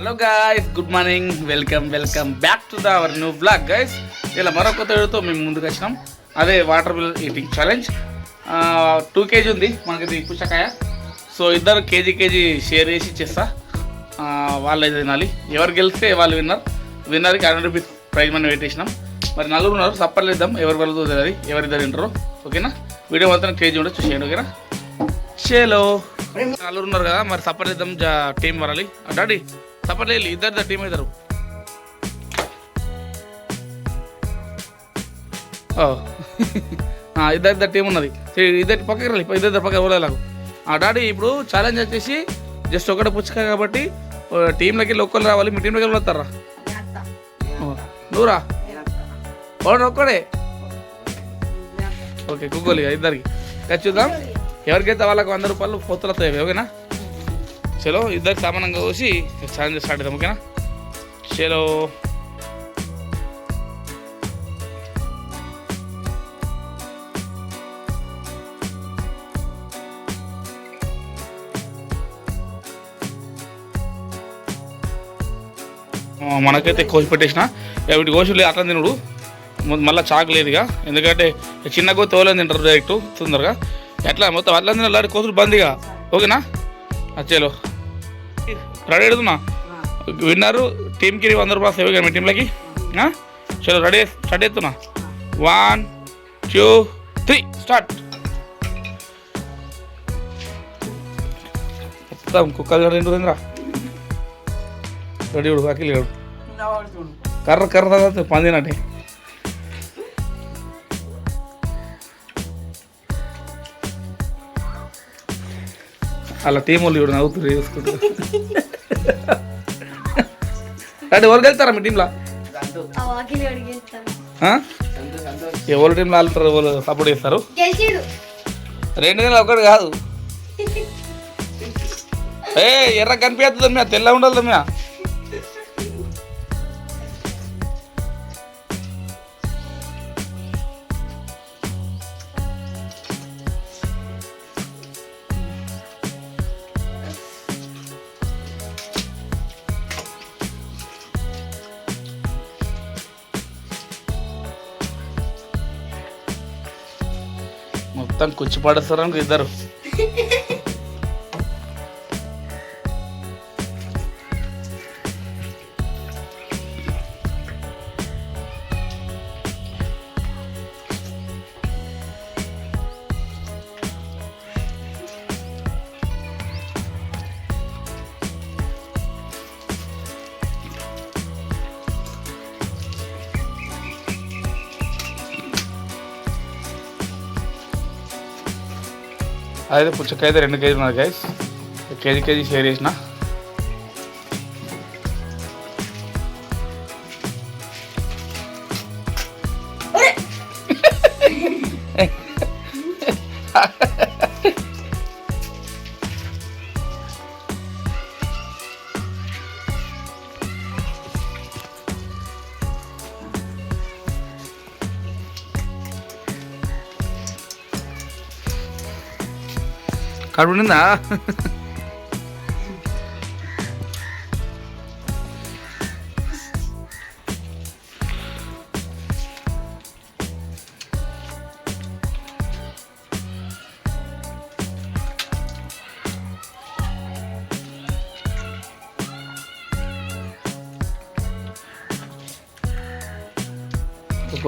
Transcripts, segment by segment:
Hello guys, good morning. Welcome back to our new blog guys. ఇలా మరొక తేడుతో మేము ముందుకు వచ్చినాం. అదే watermelon eating challenge. 2 kg ఉంది మనకి పుచ్చకాయ. సో ఇద్దరు కేజీ షేర్ చేసి ఇచ్చేస్తా. వాళ్ళు తినాలి. ఎవరు గెలిస్తే వాళ్ళు విన్నర్కి 100 రూపీస్ ప్రైజ్ మనీ పెట్టేసినాం. మరి నలుగురు ఉన్నారు, సప్పర్లేద్దాం ఎవరు వెళ్తుందో తెలియదు, ఎవరిద్దరు తింటారు. ఓకేనా? వీడియో మొత్తం కేజీ ఉంటే చూసేయండి. ఓకేనా? షేలో నలుగురు ఉన్నారు కదా, మరి సపోర్ట్ చేద్దాం. టీం వరాలి. డాడీ సపోర్ట్ లేదు, ఇద్దరు టీం అవుతారు. ఇద్దరు టీం ఉన్నది. ఇద్దరు పక్కకి రాలి, ఇద్దరు పక్క పోలేలాగు. డాడీ ఇప్పుడు ఛాలెంజ్ వచ్చేసి జస్ట్ ఒకటే పుచ్చకాయ కాబట్టి టీంలోకి ఒక్కరు రావాలి. మీ టీంలోకి వస్తారా? నువ్వురా ఒక్కడే. ఓకే, కుక్కోలు ఇద్దరికి చూద్దాం. ఎవరికైతే వాళ్ళకు 100 రూపాయలు పొత్తులు వస్తాయి. ఓకేనా? చలో ఇద్దరికి సమానంగా కోసి ఛాలెంజ్ స్టార్ట్ చేద్దాం. ఓకేనా? చలో మనకైతే కోసి పెట్టేసిన. వీటి కోసి అట్లా తినడు, మళ్ళీ చాకు లేదుగా. ఎందుకంటే చిన్నగా తోలని తింటారు డైరెక్ట్ తొందరగా. ఎట్లా మొత్తం అట్లా తినాలి, కోసులు బందిగా. ఓకేనా? చలో రెడీ అవుతున్నా. విన్నారు టీంకి 100 రూపాయలు సేవ్ కానీ మీ టీంలకి. చలో రెడీ స్టార్ట్ అవుతున్నా. 1 2 3 స్టార్ట్. మొత్తం కుక్కలు తింటుందిరా. రెడీ ఉడు అఖిల్ గడు కర్ర పందినట్టే. అలా టీం వాళ్ళు ఇప్పుడు నవ్వుతున్నారు చూసుకుంటూ. అంటే ఎవరు వెళ్తారా మీ టీంలో? ఎవరి టీంలో వెళ్తారు, ఎవరు సపోర్ట్ చేస్తారు? 2 నెలలు ఒకటి కాదు. ఎర్ర కనిపించదు మ్యా, తెల్ల ఉండదు మ్యా. మొత్తం కుచ్చి పడేస్తారు అనుకో ఇద్దరు. అదే పుచ్చకాయ అయితే 2 kg ఉన్నది గైస్. కేజీ షేర్ చేసిన. కడుపు నిందా?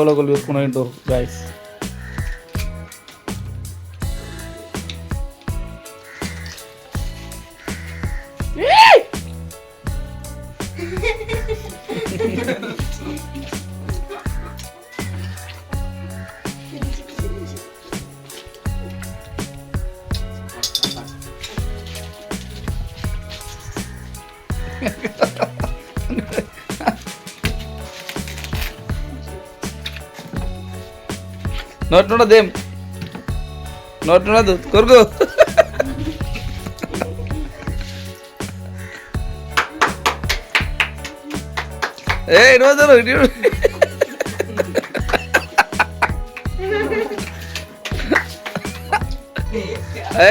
ఒకళ్ళు చూసుకుని ఉంటారు గాయస్. నోట్లున్నదేం నోట్లున్నదు కొరుకు. రోజు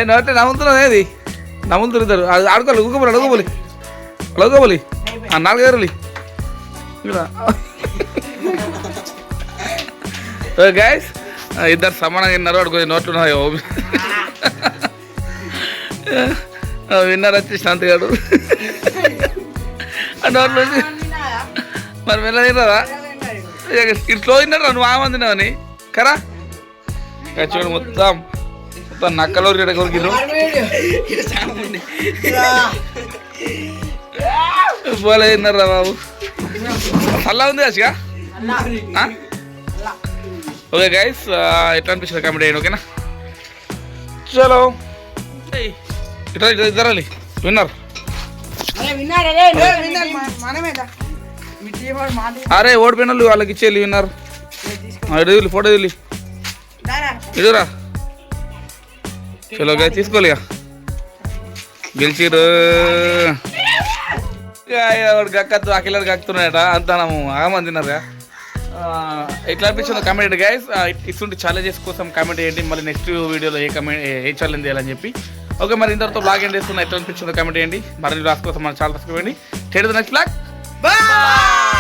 నోటే నమ్ముతున్నది. అది నమ్ముతున్నారు. ఆడుకోవాలి, ఊకోబోలి. 4 గైస్ ఇద్దరు సమానంగా విన్నారు. వాడు కొంచెం నోట్లు ఉన్నాయి. విన్నర్ వచ్చి శాంతి గారు నోట్లు మరి వెళ్ళ తిన్నారా? ఇట్లా తిన్నారా నువ్వు ఆమందినావని కరా చూడు మొత్తం నక్కలో కొరికిరు పోలే తిన్నారా బాబు? చల్లా ఉంది అసిగా. ఓకే గైస్ ఎట్లా అనిపిస్తుంది కామెడీ అయ్యండి ఓకేనా? చలో ఇట్లా ఇద్దరాలి విన్నర్. అరే ఓడిపోయిన వాళ్ళు వాళ్ళకి ఇచ్చేయాలి విన్నర్. ఇడు ఫోటో తీలి ఇడురా. చలో గైస్ తీసుకోవాలి. గెలిచిరు గక్కతో అఖిలాడు గక్కుతున్నాయట అంతా ఆగమని తిన్నారుగా. ఎట్లా అనిపించిందో కామెంట్ గైస్. ఇటువంటి ఛాలెంజెస్ కోసం కామెంట్ చేయండి. మళ్ళీ నెక్స్ట్ వీడియోలో ఏ ఛాలెంజ్ చేయాలని చెప్పి. ఓకే మరి ఇంతవరకు బ్లాగ్ ఏం చేస్తున్నా ఎట్లా అనిపించిందో కామెంట్ చేయండి. మరిన్ని బ్లాగ్స్ కోసం మన ఛానల్ సబ్స్క్రైబ్ చేయండి. Next blog bye.